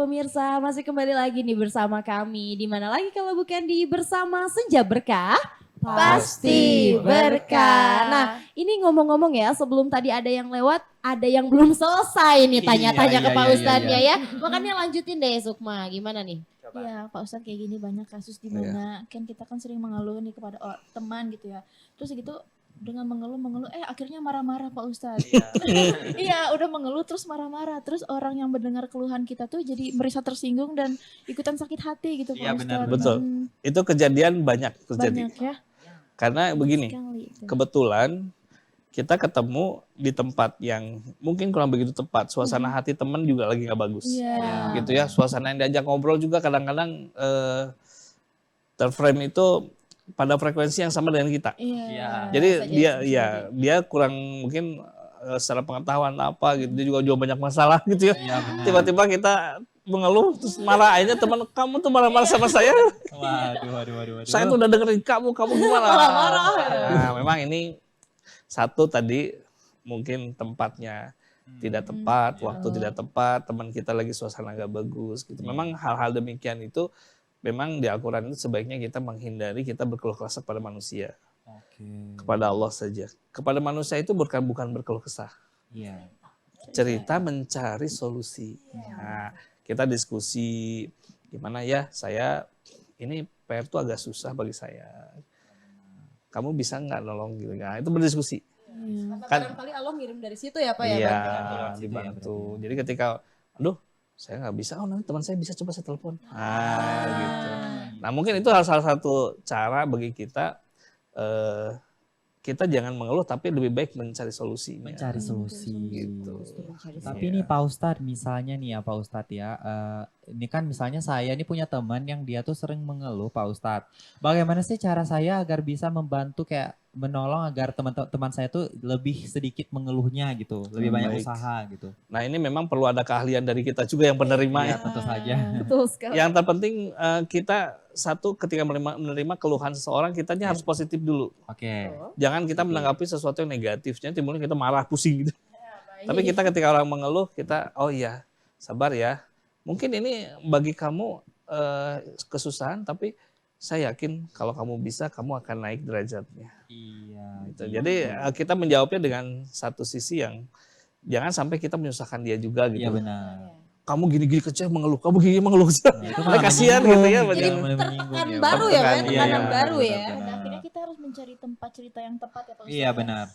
pemirsa, masih kembali lagi nih bersama kami. Di mana lagi kalau bukan di Bersama Senja Berkah? Pasti berkah. Nah, ini ngomong-ngomong ya, sebelum tadi ada yang lewat, ada yang belum selesai nih tanya-tanya ke Pak Ustadznya ya. Makanya lanjutin deh Sukma, gimana nih? Iya Pak Ustadz, kayak gini banyak kasus di mana kan kita kan sering mengeluh nih kepada teman gitu ya. Terus gitu dengan mengeluh akhirnya marah-marah Pak Ustadz. Iya, udah mengeluh terus marah-marah. Terus orang yang mendengar keluhan kita tuh jadi merasa tersinggung dan ikutan sakit hati gitu Pak Ustadz. Betul. Itu kejadian banyak terjadi. Banyak ya. Karena begini, kebetulan kita ketemu di tempat yang mungkin kurang begitu tepat. Suasana hati teman juga lagi nggak bagus. Gitu ya, suasana yang diajak ngobrol juga kadang-kadang terframe itu pada frekuensi yang sama dengan kita. Jadi dia kurang mungkin secara pengetahuan apa gitu, dia juga banyak masalah gitu ya. Tiba-tiba kita mengeluh terus marah, akhirnya teman kamu tuh marah-marah sama saya. Waduh. Saya tuh udah dengerin kamu gimana? Nah, memang ini satu tadi mungkin tempatnya tidak tepat, waktu tidak tepat, teman kita lagi suasana gak bagus gitu. Memang hal-hal demikian itu memang di Al-Quran itu sebaiknya kita menghindari kita berkeluh kesah kepada manusia. Kepada Allah saja. Kepada manusia itu bukan berkeluh kesah. Cerita mencari solusi. Nah, kita diskusi gimana ya, saya ini PR tuh agak susah bagi saya. Kamu bisa nggak nolong gitu? Nah, itu berdiskusi. Kan barangkali Allah ngirim dari situ ya Pak ya? Iya, dibantu. Jadi ketika, aduh saya nggak bisa, nanti teman saya bisa, coba saya telepon. Gitu. Nah mungkin itu salah satu cara bagi kita, kita jangan mengeluh tapi lebih baik mencari solusinya. Mencari solusi gitu. Tapi ini Pak Ustadz, misalnya nih ya Pak Ustadz ya, ini kan misalnya saya ini punya teman yang dia tuh sering mengeluh Pak Ustadz. Bagaimana sih cara saya agar bisa membantu kayak menolong agar teman-teman saya tuh lebih sedikit mengeluhnya gitu, lebih banyak usaha gitu. Nah ini memang perlu ada keahlian dari kita juga yang penerima ya. Tentu saja. Betul sekali. Yang terpenting kita satu ketika menerima keluhan seseorang, kitanya harus positif dulu. Jangan kita menanggapi sesuatu yang negatifnya, timbulnya kita marah, pusing gitu. Tapi kita ketika orang mengeluh, kita oh iya sabar ya. Mungkin ini bagi kamu kesusahan, tapi saya yakin kalau kamu bisa, kamu akan naik derajatnya. Gitu. Jadi kita menjawabnya dengan satu sisi yang jangan sampai kita menyusahkan dia juga gitu. Iya benar. Kamu gini-gini kecil mengeluh, kamu gini mengeluh. Kasihan gitu ya. Jadi tekanan baru ya Pak, tekanan baru ya. Akhirnya kita harus mencari tempat cerita yang tepat ya Pak Ustadz. Iya benar.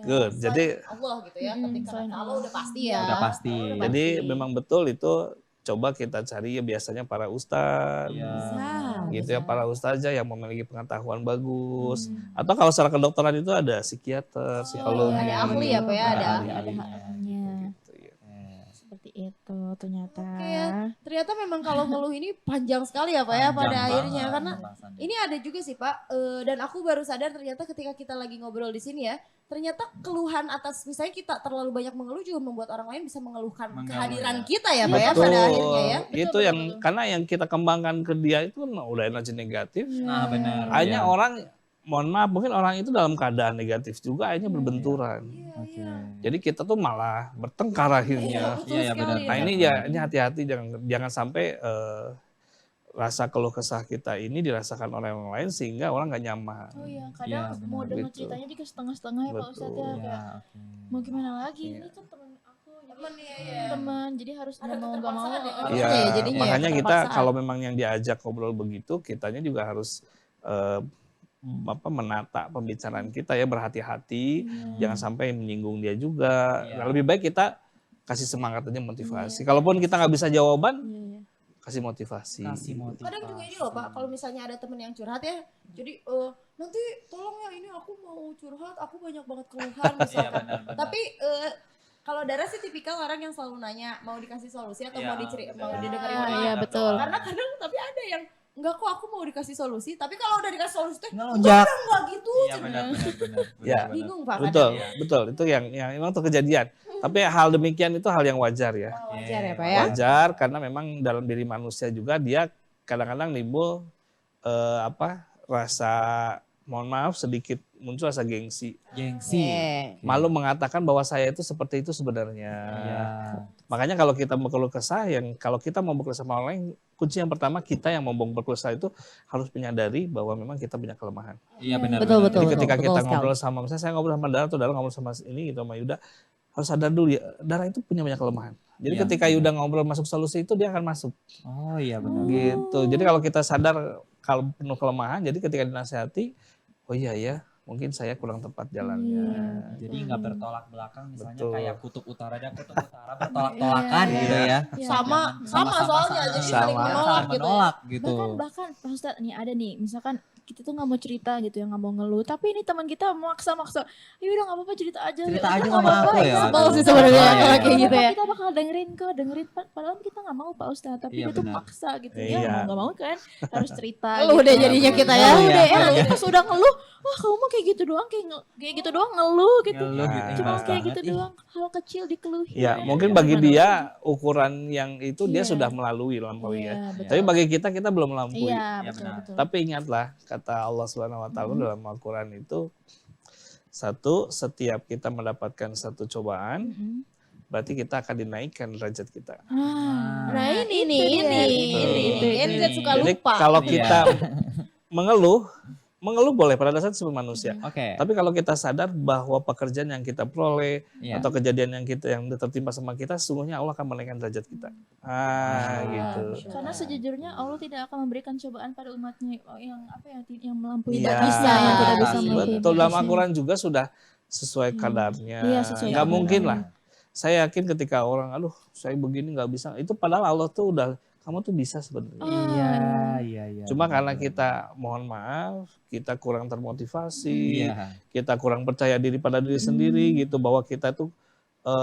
Good. Jadi Allah gitu ya, ketika Allah udah pasti ya. Udah pasti. Jadi memang betul itu coba kita cari ya biasanya para ustadz, gitu ya, para ustazah yang memiliki pengetahuan bagus. Atau kalau secara kedokteran itu ada psikiater, psikolog. Ada ahli ya Pak ya, ada ahlinya. Seperti itu ternyata. Ternyata memang kalau ngeluh ini panjang sekali ya Pak ya pada akhirnya. Karena ini ada juga sih Pak, dan aku baru sadar ternyata ketika kita lagi ngobrol di sini ya, ternyata keluhan atas misalnya kita terlalu banyak mengeluh juga membuat orang lain bisa mengeluhkan kehadiran kita ya Pak ya pada akhirnya ya. Itu yang karena yang kita kembangkan ke dia itu udah energi negatif. Nah benar. Akhirnya orang, mohon maaf mungkin orang itu dalam keadaan negatif juga akhirnya berbenturan. Jadi kita tuh malah bertengkar akhirnya. Iya benar. Nah ini hati-hati jangan sampai rasa keluh kesah kita ini dirasakan orang lain sehingga orang nggak nyaman. Oh iya, kadang mau dengar ceritanya juga setengah-setengah ya Pak Ustadz ya. Mau gimana lagi, ini kan teman aku, teman, jadi harus mau nggak mau. Iya, makanya kita kalau memang yang diajak ngobrol begitu, kitanya juga harus menata pembicaraan kita ya, berhati-hati, jangan sampai menyinggung dia juga. Nah, lebih baik kita kasih semangat aja, motivasi. Kalaupun kita nggak bisa jawaban, kasih motivasi. Kadang juga ini loh Pak, kalau misalnya ada temen yang curhat ya, jadi nanti tolong ya ini aku mau curhat, aku banyak banget keluhan misalkan. Tapi kalau Dara sih tipikal orang yang selalu nanya mau dikasih solusi atau mau didengerin orang. Iya betul. Karena kadang tapi ada yang enggak kok aku mau dikasih solusi, tapi kalau udah dikasih solusi tuh enggak gitu. Iya benar. Bingung Pak. Betul. Itu yang memang tuh kejadian. Tapi hal demikian itu hal yang wajar ya. Wajar ya Pak ya. Wajar karena memang dalam diri manusia juga dia kadang-kadang timbul rasa mohon maaf sedikit muncul rasa gengsi. Gengsi. Malu mengatakan bahwa saya itu seperti itu sebenarnya. Iya. Makanya kalau kita mau keluh kesah, kalau kita mau berkeluh sama orang lain, kunci yang pertama kita yang mau berkeluh kesah itu harus menyadari bahwa memang kita punya kelemahan. Iya benar. Betul, benar. betul. Jadi ketika kita sekali. ngobrol sama, misalnya saya ngobrol sama Dara atau Dara ngobrol sama ini gitu sama Yuda, harus sadar dulu ya, Dara itu punya banyak kelemahan. Jadi Iya, ketika Yuda ngobrol masuk solusi itu dia akan masuk. Oh iya benar. Gitu. Jadi kalau kita sadar kalau penuh kelemahan, jadi ketika dinasihati, oh iya ya, mungkin saya kurang tepat jalannya. Jadi nggak bertolak belakang, misalnya Betul. kayak kutub utara dan kutub utara bertolak-tolakan gitu ya. Sama soalnya, jadi saling Sama. menolak Saling gitu ya. menolak gitu. Bahkan Pak Ustadz nih ada nih, misalkan kita tuh nggak mau cerita gitu ya, nggak mau ngeluh, tapi ini teman kita maksa-maksa, ya udah nggak apa-apa cerita aja. Cerita Ya aja udah, sama nggak aku apa-apa, ya. Sebel Aduh. sih sebenarnya Iya, kalau iya. kayak gitu ya. Kita bakal dengerin padahal kita nggak mau Pak Ustadz, tapi Iya, dia tuh benar. paksa gitu Iya. ya, mau nggak mau kan harus cerita. Ngeluh gitu. deh jadinya kita ya. Ngeluh deh, Iya. nanti pas udah ngeluh, wah kamu mah kayak gitu doang, kayak gitu doang ngeluh gitu. Ngeluh gitu. Nah, Cuma Males kayak banget. gitu Ih, doang, hal kecil dikeluhin. Ya, mungkin Ya, bagi gimana? dia ukuran yang itu dia Iya. sudah melalui lampaui ya. Iya, betul. Tapi bagi kita belum melampaui. Iya, Iya, betul, benar. betul. Tapi ingatlah kata Allah Subhanahu wa taala dalam Al-Qur'an itu setiap kita mendapatkan satu cobaan, Mm-mm. berarti kita akan dinaikkan derajat kita. Nah ini nih, itu dia. ini kan suka Jadi lupa. kalau Iya. kita mengeluh boleh pada dasarnya sebagai manusia. Oke. Tapi kalau kita sadar bahwa pekerjaan yang kita peroleh Iya. atau kejadian yang tertimpa sama kita, sesungguhnya Allah akan menaikkan derajat kita. Gitu. Karena sejujurnya Allah tidak akan memberikan cobaan pada umatnya yang yang melampaui Iya, batasnya, yang tidak bisa melampaui betul. Dalam batasnya. Al-Quran juga sudah sesuai kadarnya. Iya, sesuai Nggak kadar. mungkin lah. Saya yakin ketika orang, aduh saya begini nggak bisa. Itu padahal Allah tuh udah, kamu tuh bisa sebenarnya. Iya. Cuma karena kita mohon maaf, kita kurang termotivasi, Iya. kita kurang percaya diri pada diri sendiri gitu, bahwa kita tuh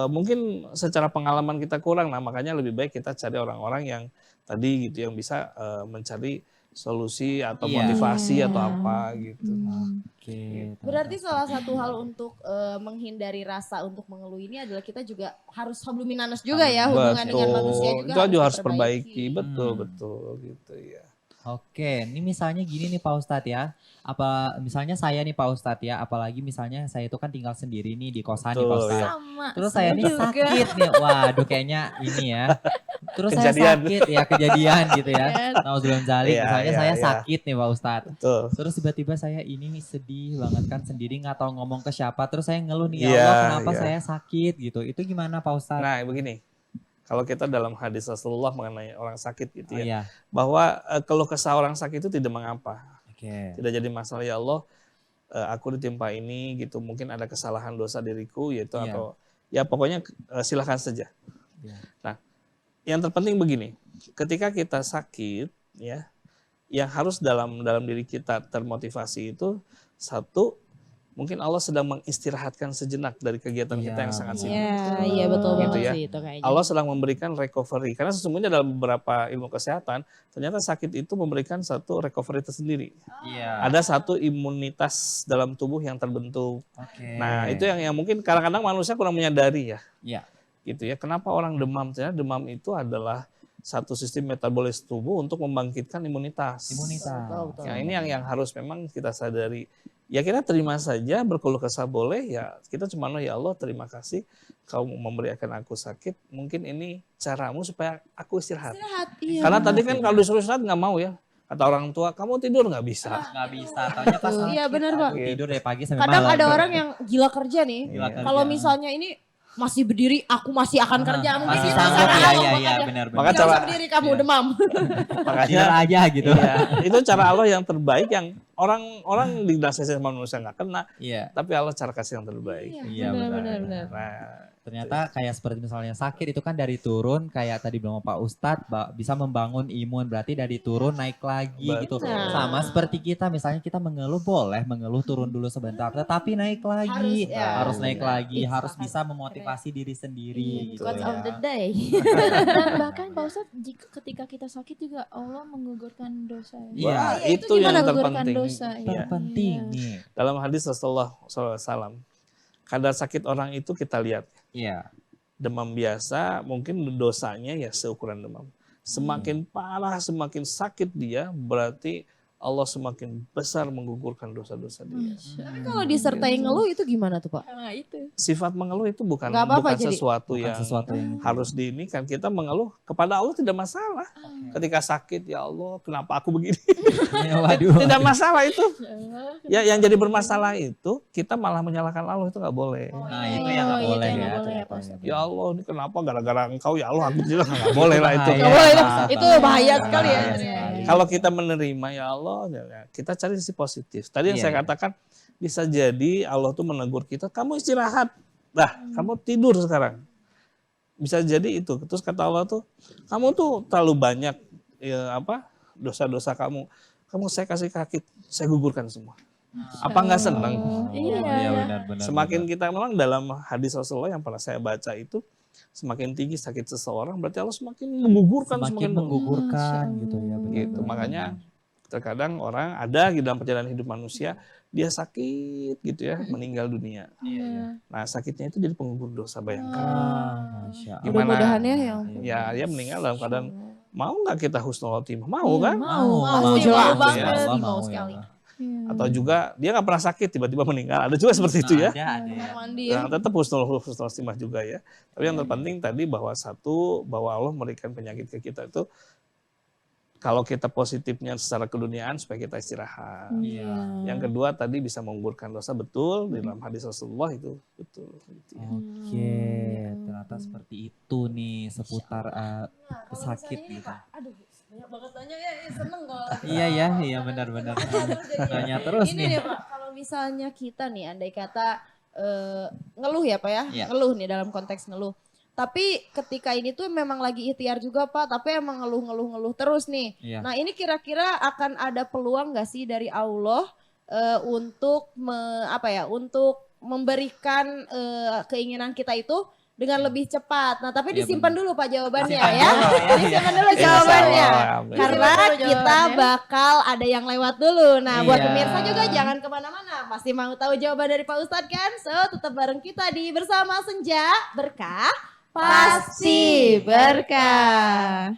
mungkin secara pengalaman kita kurang. Nah makanya lebih baik kita cari orang-orang yang tadi gitu, yang bisa mencari solusi atau Iya. motivasi atau apa gitu. Oke. Berarti salah satu hal untuk menghindari rasa untuk mengeluh ini adalah kita juga harus hablumminanas juga ya, hubungan dengan manusia juga Itu juga harus diperbaiki. perbaiki, betul gitu ya. Oke, ini misalnya gini nih Pak Ustadz ya. Apa misalnya saya nih Pak Ustadz ya, apalagi misalnya saya itu kan tinggal sendiri nih di kosan nih Pak Betul, Ustadz. ya. Sama. Terus saya nih juga. sakit nih. Waduh kayaknya ini ya. Terus saya Kejadian. sakit ya, kejadian gitu ya. Nauzubillah min dzalik. Iya, Misalnya iya, saya iya. sakit nih Pak Ustadz. Betul. Terus tiba-tiba saya ini sedih banget kan sendiri, nggak tahu ngomong ke siapa. Terus saya ngeluh nih, ya Iya, Allah kenapa iya. saya sakit gitu. Itu gimana Pak Ustadz? Nah begini, kalau kita dalam hadis Rasulullah mengenai orang sakit gitu Oh ya, iya. bahwa keluh kesah orang sakit itu tidak mengapa, Oke. tidak jadi masalah. Ya Allah, aku ditimpa ini gitu, mungkin ada kesalahan dosa diriku yaitu Iya. atau ya pokoknya silahkan saja. Iya. Nah, yang terpenting begini, ketika kita sakit ya, yang harus dalam diri kita termotivasi itu satu, mungkin Allah sedang mengistirahatkan sejenak dari kegiatan kita yang sangat sibuk. Iya betul Gitu banget ya. sih itu kayaknya. Allah sedang memberikan recovery, karena sesungguhnya dalam beberapa ilmu kesehatan ternyata sakit itu memberikan satu recovery tersendiri. Iya. Ada satu imunitas dalam tubuh yang terbentuk. Oke. Nah itu yang mungkin kadang-kadang manusia kurang menyadari ya. Iya. Gitu ya. Kenapa orang demam? Ternyata demam itu adalah satu sistem metabolis tubuh untuk membangkitkan imunitas. Betul. Ya ini yang harus memang kita sadari. Ya kita terima saja, berkeluh kesah boleh, ya kita cuma ya Allah terima kasih kau memberikan aku sakit, mungkin ini caramu supaya aku istirahat. Iya. Karena tadi kan kalau disuruh istirahat nggak mau ya, kata orang tua kamu tidur nggak bisa. Nggak bisa, taunya pas Betul. sakit, Iya, benar, Pak. aduh, tidur dari pagi sampai Kadang malam. ada orang yang gila kerja nih. Gila kerja. Kalau misalnya ini masih berdiri, aku masih akan kerja. Mungkin masih itu sanggup cara ya, Allah, iya makanya benar Maka nggak cara- usah berdiri kamu Iya. demam. Tidur Makanya aja gitu. iya, itu cara Allah yang terbaik yang orang dinasihati sama manusia nggak kena, Iya. tapi Allah cara kasih yang terbaik. Iya, benar. Nah, Ternyata kayak seperti misalnya sakit itu kan dari turun kayak tadi bilang Pak Ustadz bisa membangun imun, berarti dari turun naik lagi gitu. Betul. Sama seperti kita misalnya kita mengeluh boleh mengeluh turun dulu sebentar tetapi naik lagi, Harus, ya. harus naik lagi, It's harus sangat bisa memotivasi diri sendiri gitu Quotes ya. of the day. Dan bahkan Pak Ustadz, ketika kita sakit juga Allah menggugurkan dosa. Iya. wah, itu itu yang gimana menggugurkan terpenting. dosa, ya? Terpenting Iya. nih. Dalam hadis Rasulullah SAW, kadar sakit orang itu kita lihat. Iya. Demam biasa mungkin dosanya ya seukuran demam. Semakin parah, semakin sakit dia, berarti Allah semakin besar menggugurkan dosa-dosa dia. Tapi kalau disertai ngeluh itu gimana tuh Pak? Nah itu. Sifat mengeluh itu bukan Nggak apa-apa, bukan jadi sesuatu Bukan yang sesuatu yang harus diinikan. Kita mengeluh kepada Allah tidak masalah. Ketika sakit, ya Allah, kenapa aku begini? Ya, waduh. Tidak masalah itu. Ya, yang jadi bermasalah itu kita malah menyalahkan Allah, itu nggak boleh. Nah, itu yang nggak itu boleh yang ya. nggak boleh ya, ternyata Pak ya. Ustadz. Ya Allah, ini kenapa gara-gara engkau ya Allah aku tidak nggak boleh lah itu. Bahaya. Nggak boleh, itu Bahaya. bahaya sekali ya. Bahaya ternyata. sekali. Kalau kita menerima ya Allah, ya, kita cari sisi positif. Tadi yang Iya, saya iya. katakan bisa jadi Allah tuh menegur kita, kamu istirahat, dah, kamu tidur sekarang. Bisa jadi itu. Terus kata Allah tuh, kamu tuh terlalu banyak dosa-dosa kamu. Saya kasih kaki, saya gugurkan semua. Apa nggak senang? Iya. Iya benar-benar. Semakin kita memang dalam hadis Rasulullah yang pernah saya baca itu, semakin tinggi sakit seseorang, berarti Allah semakin menggugurkan, semakin menggugurkan gitu ya. gitu. Makanya terkadang orang ada di dalam perjalanan hidup manusia, dia sakit gitu ya, meninggal dunia. Iya. Nah sakitnya itu jadi penggugur dosa, bayangkan. Masya Allah. Gimana? Mudah-mudahan ya yang Ya dia meninggal dalam keadaan, mau nggak kita husnul khotimah? Mau kan? Mau, Pasti mau mau banget. Ya, Allah mau ya sekali. Allah. Iya. Atau juga dia nggak pernah sakit, tiba-tiba meninggal. Ada juga seperti itu ya. Ada ya. mandi ya. Nah, tetap husnul khotimah juga ya. Tapi yang terpenting tadi bahwa bahwa Allah memberikan penyakit ke kita itu, kalau kita positifnya secara keduniaan supaya kita istirahat. Iya. Yang kedua tadi bisa menggugurkan dosa, betul di dalam hadis Rasulullah itu betul. Gitu ya. Oke, ternyata seperti itu nih seputar sakit gitu. Aduh, banyak banget tanya ya, seneng kalau. Iya benar-benar. Tanya terus Ini nih. nih Pak, kalau misalnya kita nih andai kata ngeluh ya Pak ya, Iya. ngeluh nih dalam konteks ngeluh. Tapi ketika ini tuh memang lagi ikhtiar juga Pak, tapi emang ngeluh terus nih. Iya. Nah ini kira-kira akan ada peluang gak sih dari Allah untuk untuk memberikan keinginan kita itu dengan lebih cepat. Nah tapi Iya, disimpan dulu Pak jawabannya Disimpan ya. dulu ya. Disimpan dulu Insya jawabannya. Allah, amin. Karena Disimpan dulu kita jawabannya. bakal ada yang lewat dulu. Nah buat Iya. pemirsa juga jangan kemana-mana. Pasti mau tahu jawaban dari Pak Ustadz kan? So tetap bareng kita di Bersama Senja Berkah. Pasti berkah.